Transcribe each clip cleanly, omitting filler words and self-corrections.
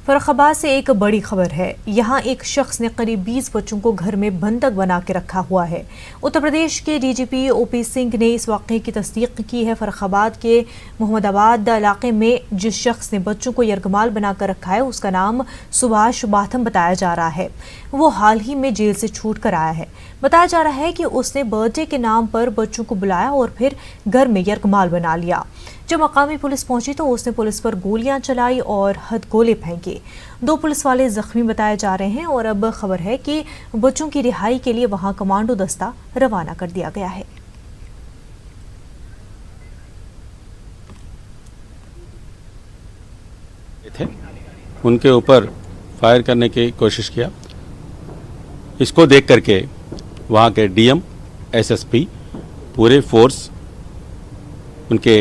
फर्रुखाबाद से एक बड़ी खबर है। यहाँ एक शख्स ने करीब 20 बच्चों को घर में बंधक बना के रखा हुआ है। उत्तर प्रदेश के डीजीपी ओपी सिंह ने इस वाक़े की तस्दीक की है। फर्रुखाबाद के मोहम्मदाबाद इलाके में जिस शख्स ने बच्चों को यरगमाल बनाकर रखा है उसका नाम सुभाष बाथम बताया जा रहा है। वो हाल ही में जेल से छूट कर आया है। बताया जा रहा है कि उसने बर्थडे के नाम पर बच्चों को बुलाया और फिर घर में यरगमाल बना लिया। जब मकामी पुलिस पहुंची तो उसने पुलिस पर गोलियां चलाई और हथगोले फेंके। 2 पुलिस वाले जख्मी बताए जा रहे हैं और अब खबर है कि बच्चों की रिहाई के लिए वहां कमांडो दस्ता रवाना कर दिया गया है। थे उनके ऊपर फायर करने की कोशिश किया। इसको देख करके वहाँ के डीएम, एसएसपी, पूरे फोर्स उनके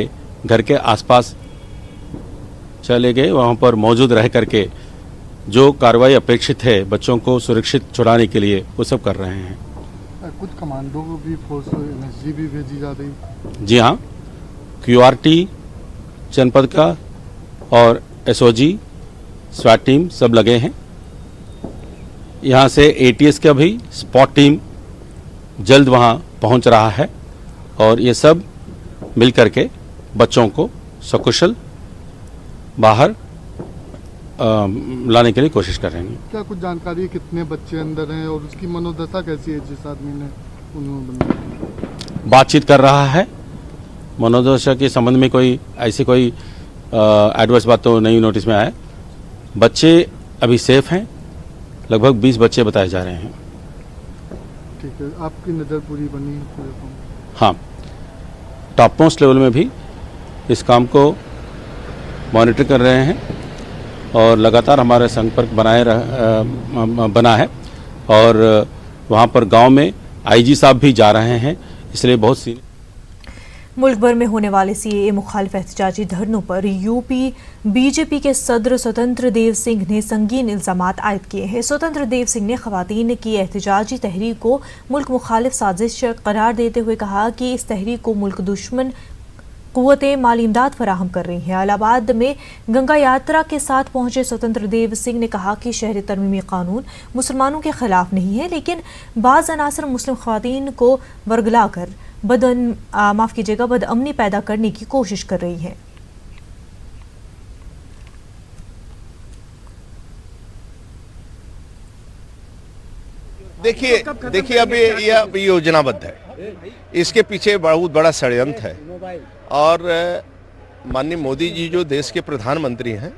घर के आसपास चले गए। वहाँ पर मौजूद रह करके जो कार्रवाई अपेक्षित है बच्चों को सुरक्षित छुड़ाने के लिए वो सब कर रहे हैं। कुछ कमांडो को भी फोर्स एनएसजी भी भेजी जा रही। जी हाँ, क्यूआरटी जनपद का और एसओजी स्वाट टीम सब लगे हैं। यहाँ से एटीएस का भी स्पॉट टीम जल्द वहाँ पहुँच रहा है और ये सब मिल करके बच्चों को सकुशल बाहर लाने के लिए कोशिश कर रहे हैं। क्या कुछ जानकारी है कितने बच्चे अंदर हैं और उसकी मनोदशा कैसी है जिस आदमी ने उन्होंने बातचीत कर रहा है। मनोदशा के संबंध में कोई ऐसी कोई एडवर्स बात तो नहीं नोटिस में आया। बच्चे अभी सेफ हैं। लगभग 20 बच्चे बताए जा रहे हैं। ठीक है, आपकी नज़र पूरी बनी है? हाँ, टॉप मोस्ट लेवल में भी इस काम को मॉनिटर कर रहे हैं और लगातार हमारा संपर्क बना है और वहाँ पर गांव में आईजी साहब भी जा रहे हैं। इसलिए बहुत सी मुल्क भर में होने वाले सीएए मुखालिफ एहतजाजी धरनों पर यूपी बीजेपी के सदर स्वतंत्र देव सिंह ने संगीन इल्जामात आयद किए हैं। स्वतंत्र देव सिंह ने खवातीन की एहतजाजी तहरीक को मुल्क मुखालिफ साजिश करार देते हुए कहा कि इस तहरीक को मुल्क दुश्मन कुव्वतें माली इमदाद फराहम कर रही हैं। इलाहाबाद में गंगा यात्रा के साथ पहुंचे स्वतंत्र देव सिंह ने कहा कि शहरी तरमीमी कानून मुसलमानों के खिलाफ नहीं है, लेकिन बाज़ अनासर मुस्लिम खवातीन को वर्गलाकर बदअमनी पैदा करने की कोशिश कर रही है। देखिए अभी यह योजनाबद्ध है। इसके पीछे बहुत बड़ा षड्यंत्र है और माननीय मोदी जी जो देश के प्रधानमंत्री हैं,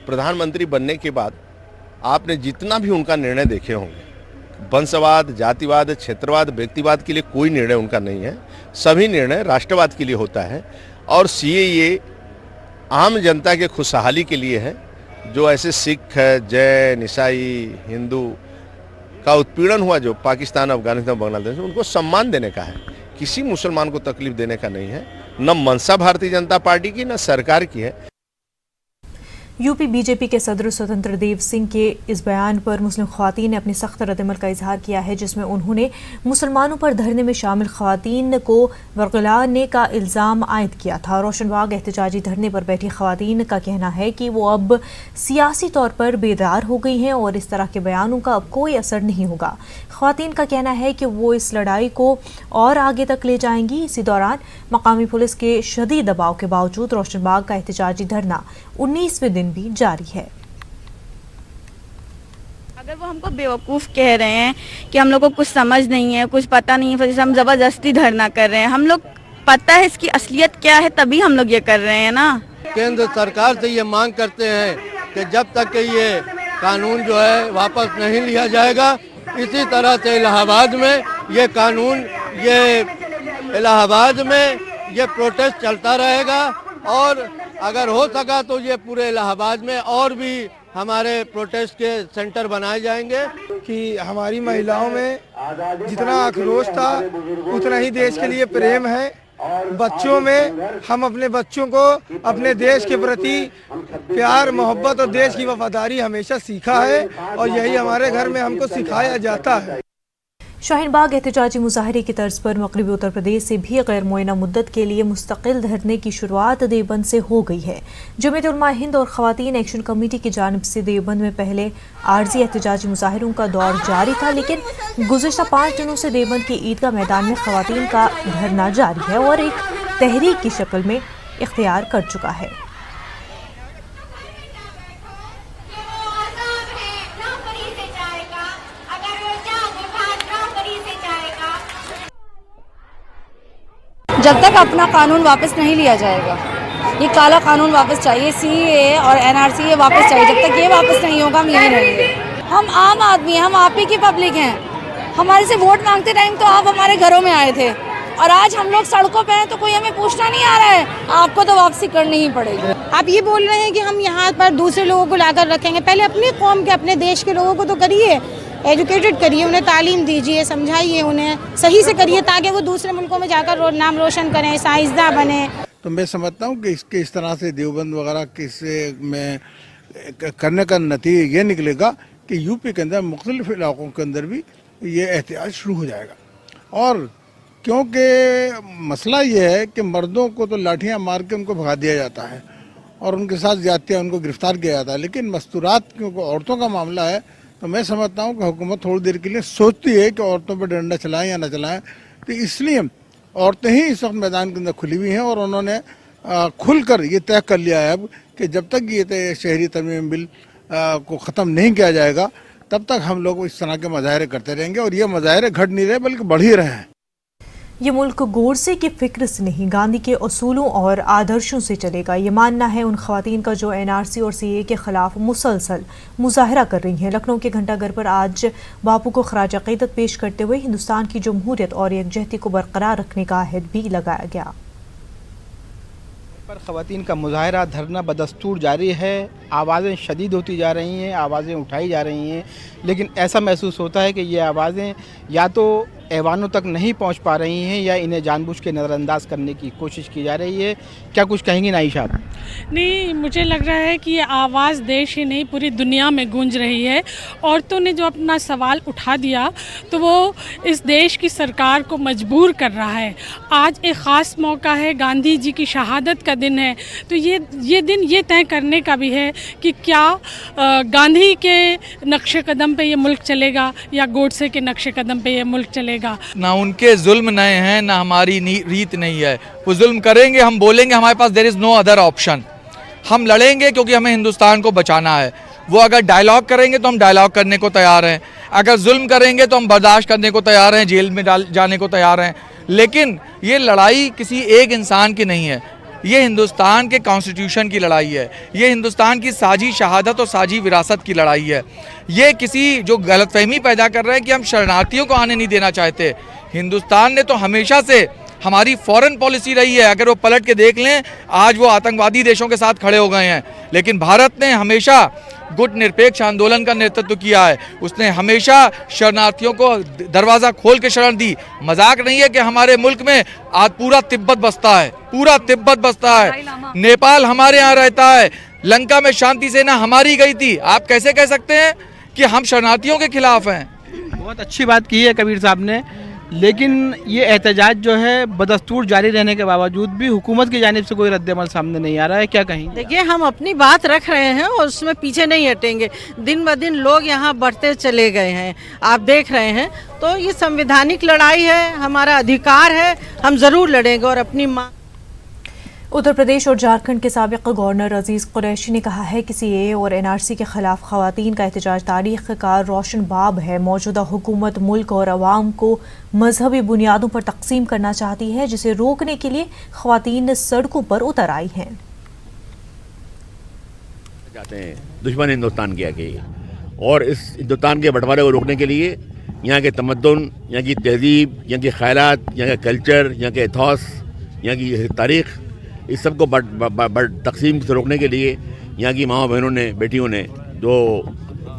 प्रधानमंत्री बनने के बाद आपने जितना भी उनका निर्णय देखे होंगे, वंशवाद, जातिवाद, क्षेत्रवाद, व्यक्तिवाद के लिए कोई निर्णय उनका नहीं है। सभी निर्णय राष्ट्रवाद के लिए होता है और सीएए आम जनता के खुशहाली के लिए है। जो ऐसे सिख, जैन, ईसाई, हिंदू का उत्पीड़न हुआ जो पाकिस्तान, अफगानिस्तान, बांग्लादेश में, उनको सम्मान देने का है। किसी मुसलमान को तकलीफ देने का नहीं है। न मंशा भारतीय जनता पार्टी की न सरकार की है। यूपी बीजेपी के सदर स्वतंत्र देव सिंह के इस बयान पर मुस्लिम ख्वातीन ने अपनी सख्त रद्दमल का इजहार किया है, जिसमें उन्होंने मुसलमानों पर धरने में शामिल ख्वातीन को वर्गलाने का इल्ज़ाम आयद किया था। रोशनबाग एहतजाजी धरने पर बैठी ख्वातीन का कहना है कि वो अब सियासी तौर पर बेदार हो गई हैं और इस तरह के बयानों का अब कोई असर नहीं होगा। ख्वातीन का कहना है कि वो इस लड़ाई को और आगे तक ले जाएंगी। इसी दौरान मकामी पुलिस के शदीद दबाव के बावजूद रोशनबाग का एहतजाजी धरना 19वें दिन भी जारी है। अगर वो हमको बेवकूफ़ कह रहे हैं कि हम लोग को कुछ समझ नहीं है, कुछ पता नहीं है, फिर हम ज़बरदस्ती धरना कर रहे हैं। हम लोग पता है इसकी असलियत क्या है, तभी हम लोग ये कर रहे हैं ना। केंद्र सरकार से ये मांग करते हैं कि जब तक कि ये कानून जो है वापस नहीं लिया जाएगा, इसी तरह से इलाहाबाद में ये कानून, ये इलाहाबाद में ये प्रोटेस्ट चलता रहेगा और अगर हो सका तो ये पूरे इलाहाबाद में और भी हमारे प्रोटेस्ट के सेंटर बनाए जाएंगे। कि हमारी महिलाओं में जितना आक्रोश था उतना ही देश के लिए प्रेम है। बच्चों में हम अपने बच्चों को अपने देश के प्रति प्यार, मोहब्बत और देश की वफादारी हमेशा सीखा है और यही हमारे घर में हमको सिखाया जाता है। शाहीन बाग एहतजाजी मुजाहरे की तर्ज पर मगरबी उत्तर प्रदेश से भी गैर मुअय्यना मुद्दत के लिए मुस्तकिल धरने की शुरुआत देवबंद से हो गई है। जमीयत उलमा हिंद और खवातीन एक्शन कमेटी की जानिब से देवबंद में पहले आर्जी एहतजाजी मुजाहरों का दौर जारी था, लेकिन गुज़िश्ता 5 दिनों से देवबंद के ईदगाह मैदान में खवातीन का धरना जारी है और एक तहरीक की शक्ल में इख्तियार कर चुका है। जब तक अपना कानून वापस नहीं लिया जाएगा, ये काला कानून वापस चाहिए, सीए और एनआरसी ये वापस चाहिए। जब तक ये वापस नहीं होगा हम यहीं रहेंगे। हम आम आदमी हैं, हम आप ही की पब्लिक हैं। हमारे से वोट मांगते टाइम तो आप हमारे घरों में आए थे और आज हम लोग सड़कों पे हैं तो कोई हमें पूछना नहीं आ रहा है। आपको तो वापसी करनी ही पड़ेगी। आप ये बोल रहे हैं कि हम यहाँ पर दूसरे लोगों को लाकर रखेंगे, पहले अपनी कौम के अपने देश के लोगों को तो करिए, एजुकेटेड करिए, उन्हें तालीम दीजिए, समझाइए, उन्हें सही से करिए ताकि वो दूसरे मुल्कों में जाकर नाम रोशन करें, साइंसदान बने। तो मैं समझता हूँ कि इसके इस तरह से देवबंद वगैरह किससे में करने का नतीजा ये निकलेगा कि यूपी के अंदर मुख्तलिफ इलाकों के अंदर भी ये एहतियाज शुरू हो जाएगा। और क्योंकि मसला ये है कि मर्दों को तो लाठियाँ मार के उनको भगा दिया जाता है और उनके साथ ज्यादतियाँ उनको गिरफ्तार किया जाता है, लेकिन मस्तूरात क्योंकि औरतों का मामला है तो मैं समझता हूँ कि हुकूमत थोड़ी देर के लिए सोचती है कि औरतों पर डंडा चलाएं या न चलाएं। तो इसलिए औरतें ही इस वक्त मैदान के अंदर खुली हुई हैं और उन्होंने खुलकर ये तय कर लिया है अब कि जब तक ये शहरी तरमीम बिल को ख़त्म नहीं किया जाएगा तब तक हम लोग इस तरह के मुजाहरे करते रहेंगे और ये मुजाहरे घट नहीं रहे बल्कि बढ़ ही रहे हैं। ये मुल्क गोडसे की फिक्र से नहीं, गांधी के असूलों और आदर्शों से चलेगा, ये मानना है उन खवातीन का जो एनआरसी और सीए के खिलाफ मुसलसल मुजाहरा कर रही हैं। लखनऊ के घंटाघर पर आज बापू को खराज अकीदत पेश करते हुए हिंदुस्तान की जमहूरियत और यकजहती को बरकरार रखने का अहद भी लगाया गया। पर खवातीन का मुजाहरा धरना बदस्तूर जारी है। आवाज़ें शदीद होती जा रही हैं, आवाज़ें उठाई जा रही हैं, लेकिन ऐसा महसूस होता है कि ये आवाज़ें या तो ऐवानों तक नहीं पहुंच पा रही हैं या इन्हें जानबूझ के नज़रअंदाज करने की कोशिश की जा रही है। क्या कुछ कहेंगी नाइशा आप? नहीं, मुझे लग रहा है कि ये आवाज़ देश ही नहीं पूरी दुनिया में गूंज रही है। औरतों ने जो अपना सवाल उठा दिया तो वो इस देश की सरकार को मजबूर कर रहा है। आज एक ख़ास मौका है, गांधी जी की शहादत का दिन है, तो ये दिन ये तय करने का भी है कि क्या गांधी के नक्श कदम पे ये मुल्क चलेगा या गोडसे के नक्श कदम पे ये मुल्क चलेगा। ना उनके जुल्म नए हैं ना हमारी रीत नहीं है। वो जुल्म करेंगे, हम बोलेंगे हमारे पास there is no other option, हम लड़ेंगे क्योंकि हमें हिंदुस्तान को बचाना है। वो अगर डायलॉग करेंगे तो हम डायलॉग करने को तैयार हैं, अगर जुल्म करेंगे तो हम बर्दाश्त करने को तैयार हैं, जेल में जाने को तैयार हैं। लेकिन ये लड़ाई किसी एक इंसान की नहीं है, ये हिंदुस्तान के कॉन्स्टिट्यूशन की लड़ाई है, ये हिंदुस्तान की साझी शहादत और साझी विरासत की लड़ाई है। ये किसी जो गलतफहमी पैदा कर रहे हैं कि हम शरणार्थियों को आने नहीं देना चाहते। हिंदुस्तान ने तो हमेशा से हमारी फॉरेन पॉलिसी रही है, अगर वो पलट के देख लें आज वो आतंकवादी देशों के साथ खड़े हो गए हैं, लेकिन भारत ने हमेशा गुट निरपेक्ष आंदोलन का नेतृत्व किया है। उसने हमेशा शरणार्थियों को दरवाज़ा खोल के शरण दी। मजाक नहीं है कि हमारे मुल्क में आज पूरा तिब्बत बसता है, पूरा तिब्बत बसता है, नेपाल हमारे यहाँ रहता है, लंका में शांति सेना हमारी गई थी। आप कैसे कह सकते हैं कि हम शरणार्थियों के खिलाफ हैं? बहुत अच्छी बात की है कबीर साहब ने, लेकिन ये एहतजाज जो है बदस्तूर जारी रहने के बावजूद भी हुकूमत की जानिब से कोई रद्दमल सामने नहीं आ रहा है। क्या कहेंगे? देखिए, हम अपनी बात रख रहे हैं और उसमें पीछे नहीं हटेंगे। दिन ब दिन लोग यहाँ बढ़ते चले गए हैं, आप देख रहे हैं। तो ये संवैधानिक लड़ाई है, हमारा अधिकार है, हम ज़रूर लड़ेंगे और अपनी मांग। उत्तर प्रदेश और झारखंड के साबिक गवर्नर अजीज कुरैशी ने कहा है कि सीए और एनआरसी के खिलाफ खवातीन का एहतजाज तारीख का रोशन बाब है। मौजूदा हुकूमत मुल्क और अवाम को मजहबी बुनियादों पर तकसीम करना चाहती है, जिसे रोकने के लिए खवातीन सड़कों पर उतर आई हैं। जाते हैं दुश्मन हिंदुस्तान के आगे, और इस हिंदुस्तान के बंटवारे को रोकने के लिए यहाँ के तमद्दुन, यहाँ की तहजीब, यहाँ के ख्यालात, यहाँ का कल्चर, यहाँ के एथॉस, यहाँ की तारीख, इस सब को तकसीम से रोकने के लिए यहाँ की माँ बहनों ने, बेटियों ने जो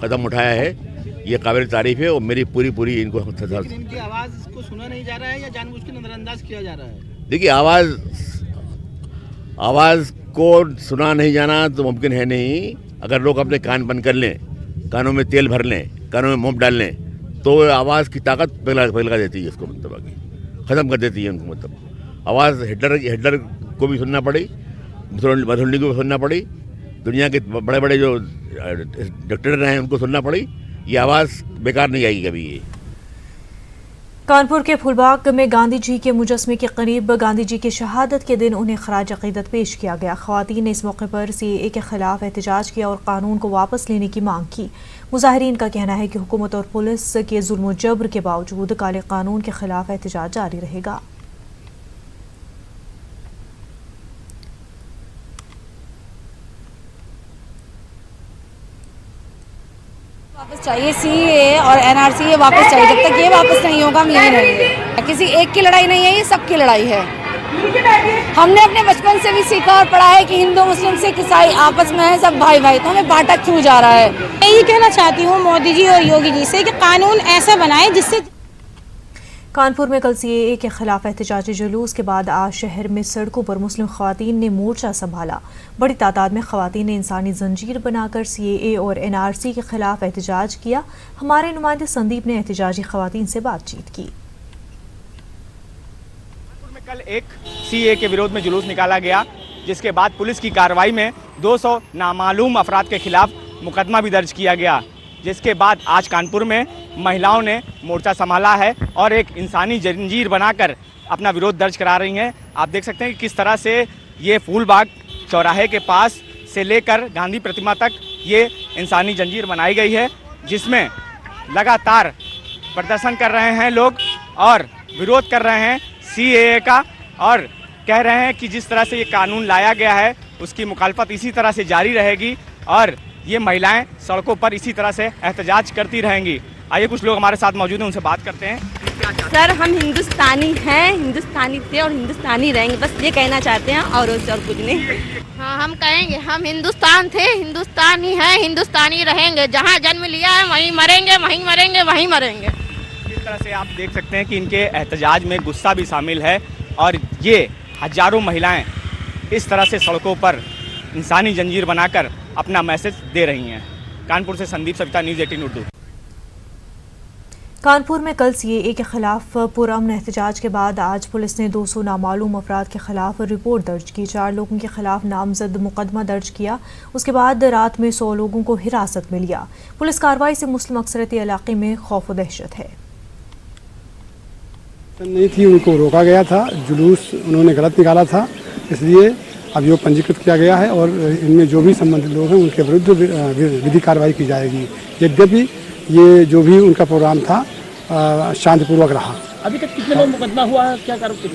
कदम उठाया है, ये काबिल तारीफ है और मेरी पूरी इनको इनकी आवाज़ को सुना नहीं जा रहा है या जानबूझ के नज़रअंदाज किया जा रहा है? देखिए, आवाज़ को सुना नहीं जाना तो मुमकिन है नहीं। अगर लोग अपने कान बंद कर लें, कानों में तेल भर लें, कानों में मोम डाल लें, तो आवाज़ की ताकत फैला देती है इसको, मतलब आगे ख़त्म कर देती है उनको। मतलब आवाज़ हिटलर को भी सुनना पड़ी, मुसोलिनी को भी सुनना पड़ी, दुनिया के बड़े बड़े जो डिक्टेटर हैं उनको सुनना पड़ी। ये आवाज़ बेकार नहीं आएगी कभी। ये कानपुर के फूलबाग में गांधी जी के मुजस्मे के करीब गांधी जी की शहादत के दिन उन्हें खराज अकीदत पेश किया गया। ख़वातीन ने इस मौके पर सीएए के खिलाफ एहतजाज किया और कानून को वापस लेने की मांग की। मुजाहिरीन का कहना है कि हुकूमत और पुलिस के जुल्म जबर के बावजूद काले कानून के खिलाफ एहतजाज जारी रहेगा। वापस चाहिए सीएए और एनआरसी, ये वापस चाहिए। जब तक ये वापस नहीं होगा हम यहीं रहेंगे। किसी एक की लड़ाई नहीं है, ये सबकी लड़ाई है। हमने अपने बचपन से भी सीखा और पढ़ा है कि हिंदू मुस्लिम सिख ईसाई आपस में है सब भाई भाई, तो हमें बांटा क्यों जा रहा है। मैं ये कहना चाहती हूँ मोदी जी और योगी जी से कि कानून ऐसा बनाए जिससे। कानपुर में कल सीएए के खिलाफ एहतजाजी जुलूस के बाद आज शहर में सड़कों पर मुस्लिम खवातीन ने मोर्चा संभाला। बड़ी तादाद में खवातीन ने इंसानी जंजीर बनाकर सीएए और एनआरसी के खिलाफ एहतजाज किया। हमारे नुमाइंदे संदीप ने एहतजाजी खवातीन से बातचीत की। कल एक सीएए के विरोध में जुलूस निकाला गया, जिसके बाद पुलिस की कार्रवाई में 200 नामालूम अफराद के खिलाफ मुकदमा भी दर्ज किया गया, जिसके बाद आज कानपुर में महिलाओं ने मोर्चा संभाला है और एक इंसानी जंजीर बनाकर अपना विरोध दर्ज करा रही हैं। आप देख सकते हैं कि किस तरह से ये फूलबाग चौराहे के पास से लेकर गांधी प्रतिमा तक ये इंसानी जंजीर बनाई गई है, जिसमें लगातार प्रदर्शन कर रहे हैं लोग और विरोध कर रहे हैं सीएए का, और कह रहे हैं कि जिस तरह से ये कानून लाया गया है उसकी मुखालफत इसी तरह से जारी रहेगी और ये महिलाएं सड़कों पर इसी तरह से एहतजाज करती रहेंगी। आइए कुछ लोग हमारे साथ मौजूद हैं, उनसे बात करते हैं। सर, हम हिंदुस्तानी हैं, हिंदुस्तानी थे और हिंदुस्तानी रहेंगे, बस ये कहना चाहते हैं और कुछ नहीं। हाँ, हम कहेंगे हम हिंदुस्तान थे, हिंदुस्तानी हैं, हिंदुस्तानी रहेंगे। जहाँ जन्म लिया है वहीं मरेंगे, वहीं मरेंगे, वहीं मरेंगे। इस तरह से आप देख सकते हैं कि इनके एहतजाज में गुस्सा भी शामिल है और ये हजारों महिलाएं इस तरह से सड़कों पर इंसानी जंजीर बनाकर अपना मैसेज दे रही हैं। कानपुर से संदीप सविता, न्यूज़ 18 उर्दू। कानपुर में कल सीएए के खिलाफ पुरअमन एहतजाज के बाद आज पुलिस ने 200 नामालूम अफराद के खिलाफ रिपोर्ट दर्ज की। 4 लोगों के खिलाफ नामजद मुकदमा दर्ज किया। उसके बाद रात में 100 लोगों को हिरासत में लिया। पुलिस कार्रवाई से मुस्लिम अक्सरियती इलाके में खौफ व दहशत है। नहीं थी, उनको रोका गया था, जुलूस उन्होंने गलत निकाला था, इसलिए अब ये पंजीकृत किया गया है और इनमें जो भी संबंधित लोग हैं उनके विरुद्ध विधि कार्रवाई की जाएगी। यद्यपि ये जो भी उनका प्रोग्राम था शांतिपूर्वक रहा। अभी तक कितने लोग मुकदमा हुआ है, क्या कारण के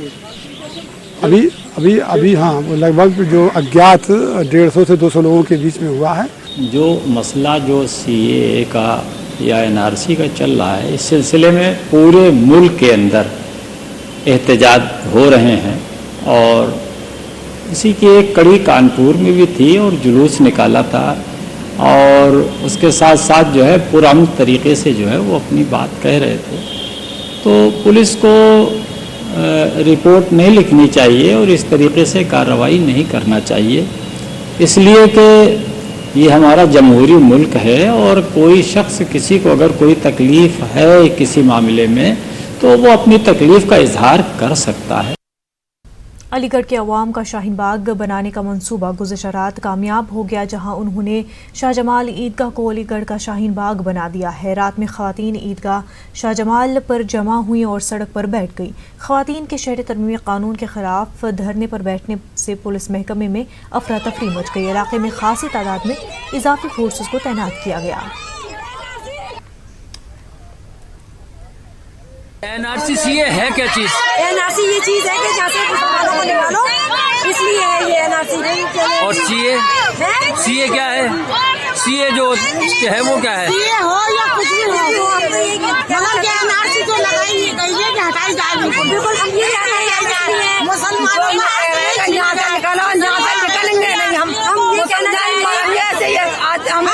अभी हाँ, लगभग जो अज्ञात 150 से 200 लोगों के बीच में हुआ है। जो मसला जो सीएए का या एनआरसी का चल रहा है, इस सिलसिले में पूरे मुल्क के अंदर एहतजाज हो रहे हैं और इसी की एक कड़ी कानपुर में भी थी और जुलूस निकाला था और उसके साथ साथ जो है पुरअमन तरीके से जो है वो अपनी बात कह रहे थे। तो पुलिस को रिपोर्ट नहीं लिखनी चाहिए और इस तरीके से कार्रवाई नहीं करना चाहिए, इसलिए कि ये हमारा जमहूरी मुल्क है और कोई शख्स किसी को अगर कोई तकलीफ़ है किसी मामले में तो वो अपनी तकलीफ़ का इजहार कर सकता है। अलीगढ़ के अवाम का शाहीन बाग बनाने का मंसूबा गुज़िश्ता रात कामयाब हो गया, जहां उन्होंने शाहजमाल ईदगाह को अलीगढ़ का शाहीन बाग बना दिया है। रात में ख़वातीन ईदगाह शाहजमाल पर जमा हुई और सड़क पर बैठ गई। ख़वातीन के शहरी तरमीमी कानून के खिलाफ धरने पर बैठने से पुलिस महकमे में अफरा तफरी मच गई। इलाके में खासी तादाद में इजाफी फोर्सेस को तैनात किया गया। एनआरसी सीए है क्या चीज? एनआरसी ये चीज है कि जैसे मुसलमानों को निकालो, इसलिए है ये एनआरसी। और सीए क्या है? सीए जो है वो क्या है? सीए हो या कुछ भी हो, मगर क्या एनआरसी जो लगाई गई है कि हटाई जाए। बिल्कुल हम ये मुसलमानों निकालो, निकलेंगे नहीं हम ये कहना चाहिए। आज हम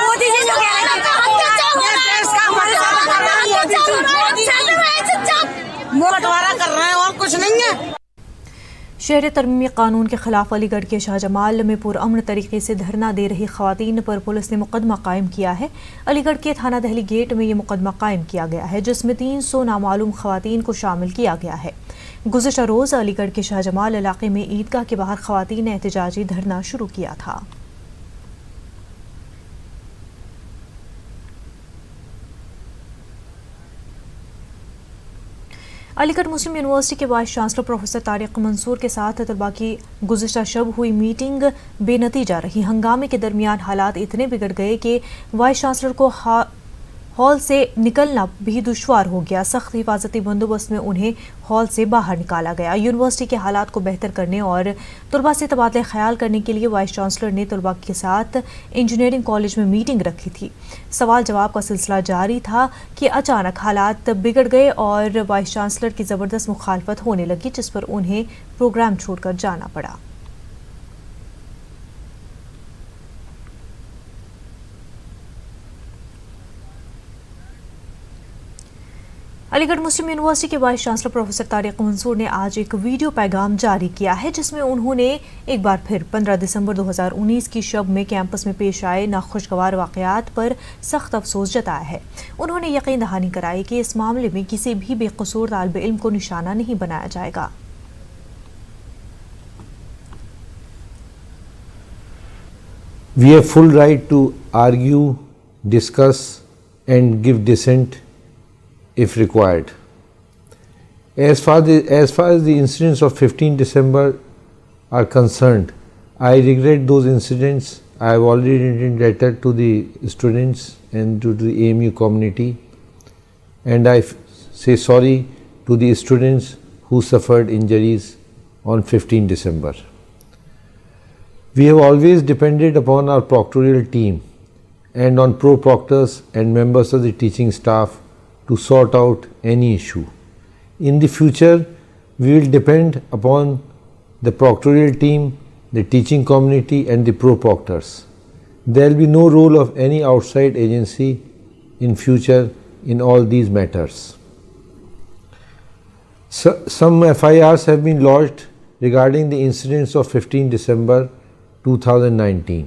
मोदी जी जो बंटवारा कर रहे हैं और कुछ नहीं है। शहर तरमीमी कानून के खिलाफ अलीगढ़ के शाहजमाल में पुरअमन तरीके से धरना दे रही खवातीन पर पुलिस ने मुकदमा कायम किया है। अलीगढ़ के थाना दहली गेट में ये मुकदमा कायम किया गया है, जिसमें 300 नामालूम खवातीन को शामिल किया गया है। गुज़िश्ता रोज़ अलीगढ़ के शाहजमाल इलाके में ईदगाह के बाहर खवातीन ने एहतजाजी धरना शुरू किया था। अलीगढ़ मुस्लिम यूनिवर्सिटी के vice chancellor professor Tariq Mansoor के साथ तलबा की गुज़िश्ता शब हुई मीटिंग बेनतीजा रही। हंगामे के दरमियान हालात इतने बिगड़ गए कि वाइस चांसलर को हॉल से निकलना भी दुश्वार हो गया। सख्त हिफाजती बंदोबस्त में उन्हें हॉल से बाहर निकाला गया। यूनिवर्सिटी के हालात को बेहतर करने और तलबा से तबादला ख्याल करने के लिए वाइस चांसलर ने तलबा के साथ इंजीनियरिंग कॉलेज में मीटिंग रखी थी। सवाल जवाब का सिलसिला जारी था कि अचानक हालात बिगड़ गए और वाइस चांसलर की ज़बरदस्त मुखालफत होने लगी, जिस पर उन्हें प्रोग्राम छोड़कर जाना पड़ा। अलीगढ़ मुस्लिम यूनिवर्सिटी के vice chancellor professor Tariq Mansoor ने आज एक वीडियो पैगाम जारी किया है, जिसमें उन्होंने एक बार फिर 15 दिसंबर 2019 की शब में कैंपस में पेश आए नाखुशगवार वाक़यात पर सख्त अफसोस जताया है। उन्होंने यकीन दहानी कराई कि इस मामले में किसी भी बेकसूर तालिब इल्म को निशाना नहीं बनाया जाएगा। We have full right to argue, discuss and give dissent if required. As far as the incidents of 15 December are concerned, I regret those incidents. I have already written a letter to the students and to the AMU community, and I say sorry to the students who suffered injuries on 15 December. We have always depended upon our proctoral team and on pro-proctors and members of the teaching staff to sort out any issue. In the future, we will depend upon the proctoral team, the teaching community and the pro-proctors. There will be no role of any outside agency in future in all these matters. Some FIRs have been lodged regarding the incidents of 15 December 2019.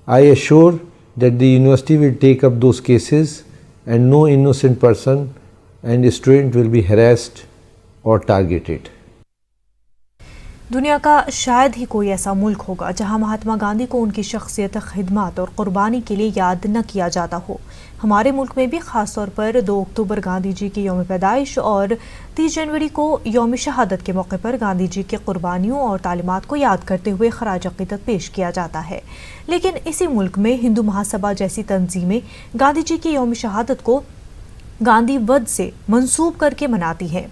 I assure that the university will take up those cases and no innocent person and student will be harassed or targeted. दुनिया का शायद ही कोई ऐसा मुल्क होगा जहां महात्मा गांधी को उनकी शख्सियत, खिदमत और कुर्बानी के लिए याद न किया जाता हो। हमारे मुल्क में भी ख़ास तौर पर 2 अक्टूबर गांधी जी की यौम पैदाइश और 30 जनवरी को यौम शहादत के मौके पर गांधी जी की कुर्बानियों और तालीमात को याद करते हुए खराज अक़ीदत पेश किया जाता है। लेकिन इसी मुल्क में हिंदू महासभा जैसी तंजीमें गांधी जी की यौम शहादत को गांधी वध से मंसूब करके मनाती है।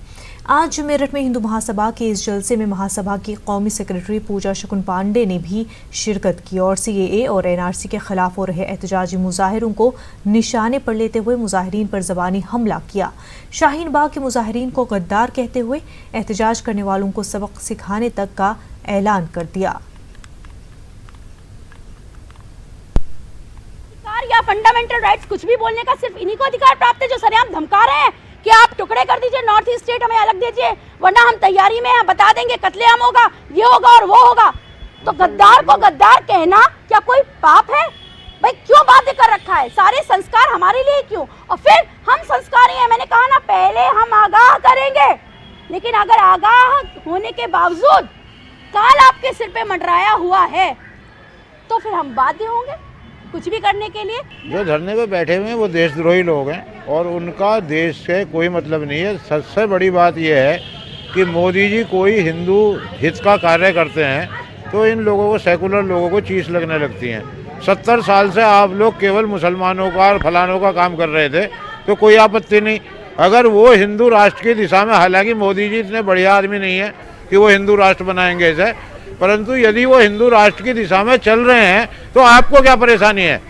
आज मेरठ में हिंदू महासभा के इस जलसे में महासभा की कौमी सेक्रेटरी पूजा शकुन पांडे ने भी शिरकत की और CAA और NRC के खिलाफ हो रहे एहतजाजी मुजाहिरों को निशाने पर लेते हुए मुजाहिरीन पर ज़बानी हमला किया। शाहीन बाग के मुजाहिरीन को गद्दार कहते हुए एहतजाज करने वालों को सबक सिखाने तक का ऐलान कर दिया। या फंडामेंटल राइट्स कुछ भी बोलने का सिर्फ इन्हीं को अधिकार प्राप्त है जो सरेआम धमका रहे हैं कि आप टुकड़े कर दीजिए, नॉर्थ ईस्ट स्टेट हमें अलग दीजिए, वरना हम तैयारी में हैं, बता देंगे कत्लेआम होगा, ये होगा और वो होगा। तो गद्दार को गद्दार कहना क्या कोई पाप है? भाई क्यों बाध्य कर रखा है? सारे संस्कार हमारे लिए क्यों? और फिर हम संस्कारी हैं। मैंने कहा ना, पहले हम आगाह करेंगे, लेकिन अगर आगाह होने के बावजूद काल आपके सिर पे मंडराया हुआ है तो फिर हम बाध्य होंगे कुछ भी करने के लिए। जो धरने पे बैठे हुए हैं वो देशद्रोही लोग हैं और उनका देश से कोई मतलब नहीं है। सबसे बड़ी बात यह है कि मोदी जी कोई हिंदू हित का कार्य करते हैं तो इन लोगों को, सेकुलर लोगों को चीस लगने लगती हैं। 70 साल से आप लोग केवल मुसलमानों का और फलानों का काम कर रहे थे तो कोई आपत्ति नहीं। अगर वो हिंदू राष्ट्र की दिशा में, हालांकि मोदी जी इतने बढ़िया आदमी नहीं है कि वो हिंदू राष्ट्र बनाएंगे इसे, परंतु यदि वो हिंदू राष्ट्र की दिशा में चल रहे हैं तो आपको क्या परेशानी है?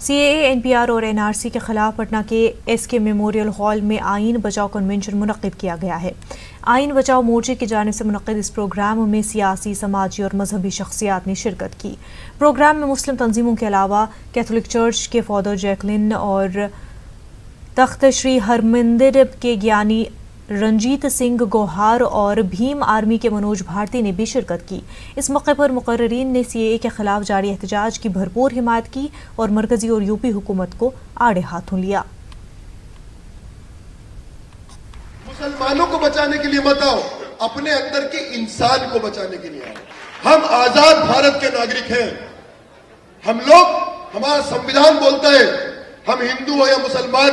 CAA, NPR और NRC के खिलाफ पटना के SK मेमोरियल हॉल में आइन बचाओ कन्वेंशन मुनक्किद किया गया है। आइन बचाओ मोर्चे की जानिब से मुनक्किद इस प्रोग्राम में सियासी, समाजी और मजहबी शख्सियात ने शिरकत की। प्रोग्राम में मुस्लिम तंजीमों के अलावा कैथोलिक चर्च के फादर जैकलिन और तख्त श्री हरमंदिर के ज्ञानी रंजीत सिंह गोहार और भीम आर्मी के मनोज भारती ने भी शिरकत की। इस मौके पर मुकर्ररीन ने सीएए के खिलाफ जारी एहतजाज की भरपूर हिमायत की और मरकजी और यूपी हुकूमत को आड़े हाथों लिया। मुसलमानों को बचाने के लिए मत आओ, अपने अंदर के इंसान को बचाने के लिए आओ। हम आजाद भारत के नागरिक हैं। हम लोग, हमारा संविधान बोलता है, हम हिंदू हो या मुसलमान,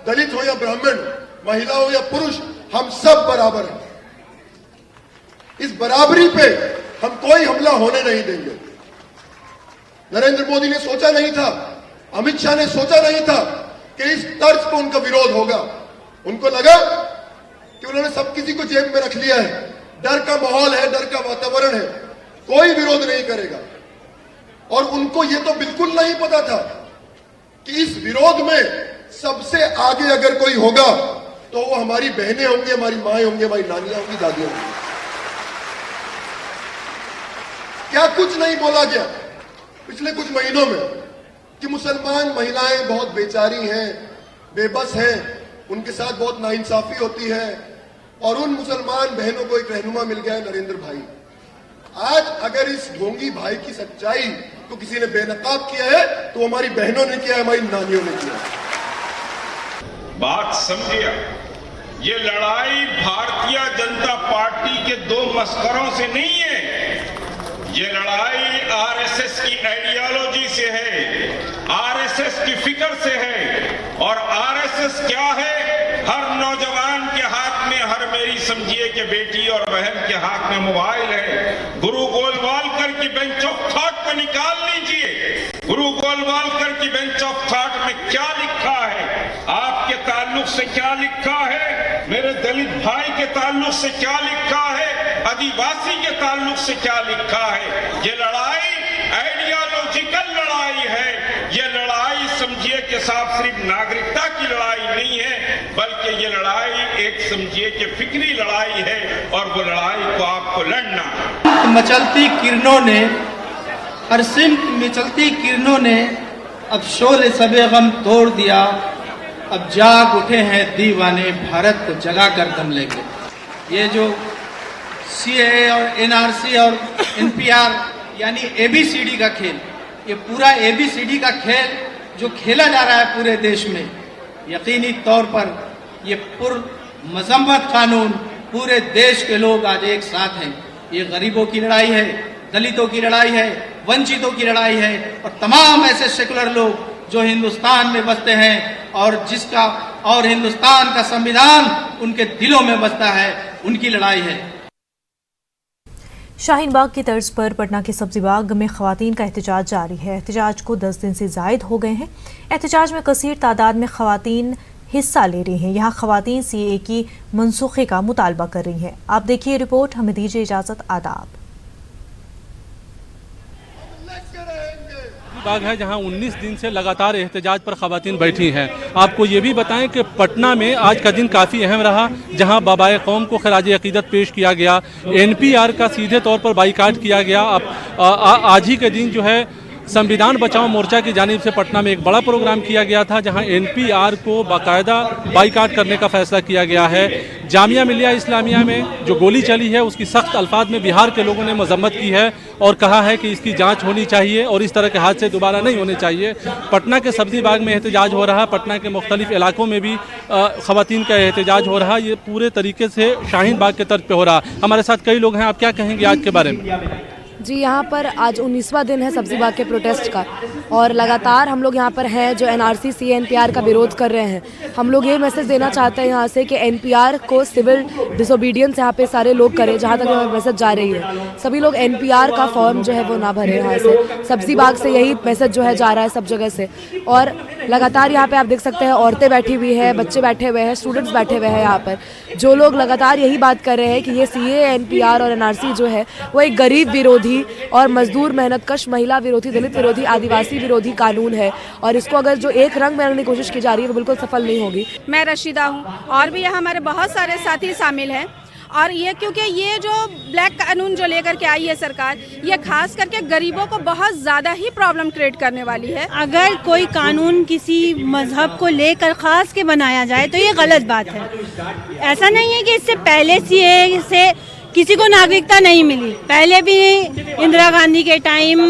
दलित हो या ब्राह्मण, महिला हो या पुरुष, हम सब बराबर हैं। इस बराबरी पे हम कोई हमला होने नहीं देंगे। नरेंद्र मोदी ने सोचा नहीं था, अमित शाह ने सोचा नहीं था कि इस तर्ज पर उनका विरोध होगा। उनको लगा कि उन्होंने सब किसी को जेब में रख लिया है, डर का माहौल है, डर का वातावरण है, कोई विरोध नहीं करेगा। और उनको यह तो बिल्कुल नहीं पता था कि इस विरोध में सबसे आगे अगर कोई होगा तो वो हमारी बहनें होंगी, हमारी माएं होंगी, हमारी नानियां होंगी, दादियां होंगी। क्या कुछ नहीं बोला गया पिछले कुछ महीनों में कि मुसलमान महिलाएं बहुत बेचारी हैं, बेबस हैं, उनके साथ बहुत नाइंसाफी होती है, और उन मुसलमान बहनों को एक रहनुमा मिल गया है, नरेंद्र भाई। आज अगर इस ढोंगी भाई की सच्चाई को किसी ने बेनकाब किया है तो हमारी बहनों ने किया है, हमारी नानियों ने किया है। बात समझिए, ये लड़ाई भारतीय जनता पार्टी के दो मस्करों से नहीं है, ये लड़ाई आरएसएस की आइडियोलॉजी से है, आरएसएस की फिक्र से है। और आरएसएस क्या है? हर नौजवान के हाथ में, हर मेरी समझिए कि बेटी और बहन के हाथ में मोबाइल है। गुरु गोलवालकर की बेंच ऑफ थॉट को निकाल लीजिए। गुरु गोलवालकर की बेंच ऑफ थॉट में क्या लिखा है? आपके ताल्लुक से क्या लिखा है? मेरे दलित भाई के ताल्लुक से क्या लिखा है? आदिवासी के ताल्लुक से क्या लिखा है? ये लड़ाई आइडियोलॉजिकल लड़ाई है। ये लड़ाई समझिए कि साहब सिर्फ नागरिकता की लड़ाई नहीं है, बल्कि ये लड़ाई एक समझिए कि फिक्री लड़ाई है, और वो लड़ाई को आपको लड़ना। मचलती किरणों ने, हर सिमत मचलती किरणों ने अब शोले सबे गम तोड़ दिया। अब जाग उठे हैं दीवाने, भारत को जगा कर दम लेंगे। ये जो सीएए और एनआरसी और एनपीआर यानी एबीसीडी का खेल, ये पूरा एबीसीडी का खेल जो खेला जा रहा है पूरे देश में, यकीनी तौर पर ये पुरमज़म्मत कानून, पूरे देश के लोग आज एक साथ हैं। ये गरीबों की लड़ाई है, दलितों की लड़ाई है, वंचितों की लड़ाई है, और तमाम ऐसे सेकुलर लोग जो हिंदुस्तान में बसते हैं और हिंदुस्तान का संविधान उनके दिलों में बसता है, उनकी लड़ाई है। शाहीन बाग की तर्ज पर पटना के सब्जी बाग में खवातीन का एहतजाज जारी है। एहतजाज को 10 दिन से जायद हो गए हैं। एहतजाज में कसीर तादाद में खवातीन हिस्सा ले रही हैं। यहाँ खवातीन सीएए की मनसूखे का मुतालबा कर रही हैं। आप देखिए रिपोर्ट। हमें दीजिए इजाजत। आदाब। बाग है जहां 19 दिन से लगातार एहतजाज पर खवातीन बैठी हैं। आपको ये भी बताएं कि पटना में आज का दिन काफ़ी अहम रहा, जहां बाबाए कौम को खराज अकीदत पेश किया गया, एनपीआर का सीधे तौर पर बाइकाट किया गया। आज ही के दिन जो है संविधान बचाओ मोर्चा की जानिब से पटना में एक बड़ा प्रोग्राम किया गया था, जहां एनपीआर को बाकायदा बाइकाट करने का फैसला किया गया है। जामिया मिलिया इस्लामिया में जो गोली चली है उसकी सख्त अल्फाज में बिहार के लोगों ने मजम्मत की है और कहा है कि इसकी जांच होनी चाहिए और इस तरह के हादसे दोबारा नहीं होने चाहिए। पटना के सब्जी बाग में एहतजाज हो रहा, पटना के मुख्तलिफ इलाकों में भी खवातीन का एहतजाज हो रहा। ये पूरे तरीके से शाहीन बाग के तर्ज पे हो रहा। हमारे साथ कई लोग हैं, आप क्या कहेंगे आज के बारे में? जी, यहाँ पर आज 19वां दिन है सब्जी बाग के प्रोटेस्ट का, और लगातार हम लोग यहाँ पर हैं जो एनआरसी सीएए एनपीआर का विरोध कर रहे हैं। हम लोग ये मैसेज देना चाहते हैं यहाँ से कि एनपीआर को सिविल डिसोबीडियंस यहाँ पे सारे लोग करें। जहाँ तक मैसेज जा रही है, सभी लोग एनपीआर का फॉर्म जो है वो ना भरे। यहाँ से सब्जी बाग से यही मैसेज जो है जा रहा है सब जगह से। और लगातार यहाँ पे आप देख सकते हैं औरतें बैठी हुई है, बच्चे बैठे हुए हैं, स्टूडेंट्स बैठे हुए हैं यहाँ पर, जो लोग लगातार यही बात कर रहे हैं कि ये सीएए एनपीआर और एनआरसी जो है वो एक गरीब विरोधी और मजदूर मेहनतकश महिला विरोधी, दलित विरोधी, आदिवासी विरोधी कानून है, और इसको अगर जो एक रंग में की कोशिश की जा रही है वो बिल्कुल सफल नहीं होगी। मैं रशीदा हूँ और भी यहाँ हमारे बहुत सारे साथी शामिल हैं, और ये क्योंकि ये जो ब्लैक कानून जो लेकर के आई है सरकार, ये खास करके गरीबों को बहुत ज़्यादा ही प्रॉब्लम क्रिएट करने वाली है। अगर कोई कानून किसी मजहब को लेकर खास के बनाया जाए तो ये गलत बात है। ऐसा नहीं है कि इससे पहले सीए से किसी को नागरिकता नहीं मिली, पहले भी इंदिरा गांधी के टाइम,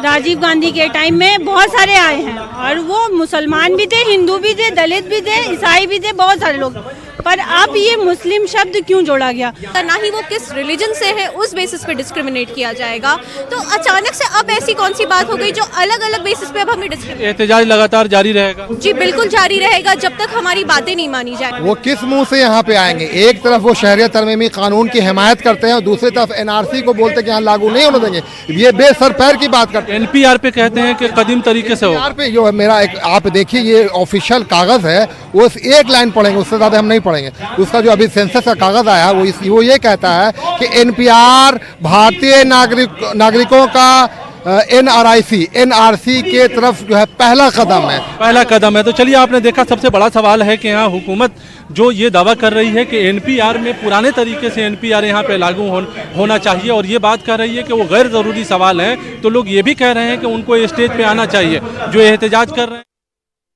राजीव गांधी के टाइम में बहुत सारे आए हैं और वो मुसलमान भी थे, हिंदू भी थे, दलित भी थे, ईसाई भी थे, बहुत सारे लोग। पर अब ये मुस्लिम शब्द क्यों जोड़ा गया? ना ही वो किस रिलीजन से है उस बेसिस पे डिस्क्रिमिनेट किया जाएगा। तो अचानक से अब ऐसी कौन सी बात हो गई जो अलग अलग बेसिस पे अब हमें डिस्क्रिमिनेट? एहतजाज लगातार जारी रहेगा? जी बिल्कुल जारी रहेगा जब तक हमारी बातें नहीं मानी जाए। वो किस मुंह से यहाँ पे आएंगे? एक तरफ वो शहरियत तरमीमी कानून की हिमायत करते हैं और दूसरी तरफ एनआरसी को बोलते हैं कि यहाँ लागू नहीं होने देंगे। ये बेसर पैर की बात करते हैं। एनपीआर पे कहते हैं कि कदीम तरीके से हो। एनपीआर पे जो है मेरा एक, आप देखिए ये ऑफिशियल कागज है, वो एक लाइन पढ़ेंगे, उससे ज्यादा हम नहीं पढ़ेंगे। उसका जो अभी सेंसस का कागज आया वो ये कहता है कि एनपीआर भारतीय नागरिकों का एनआरसी के तरफ जो है पहला कदम है। तो चलिए, आपने देखा सबसे बड़ा सवाल है कि यहाँ हुकूमत जो ये दावा कर रही है कि एनपीआर में पुराने तरीके से एनपीआर यहाँ पे लागू होना चाहिए और ये बात कर रही है कि वो गैर ज़रूरी सवाल हैं, तो लोग ये भी कह रहे हैं कि उनको स्टेज पे आना चाहिए जो एहतजाज कर रहे हैं।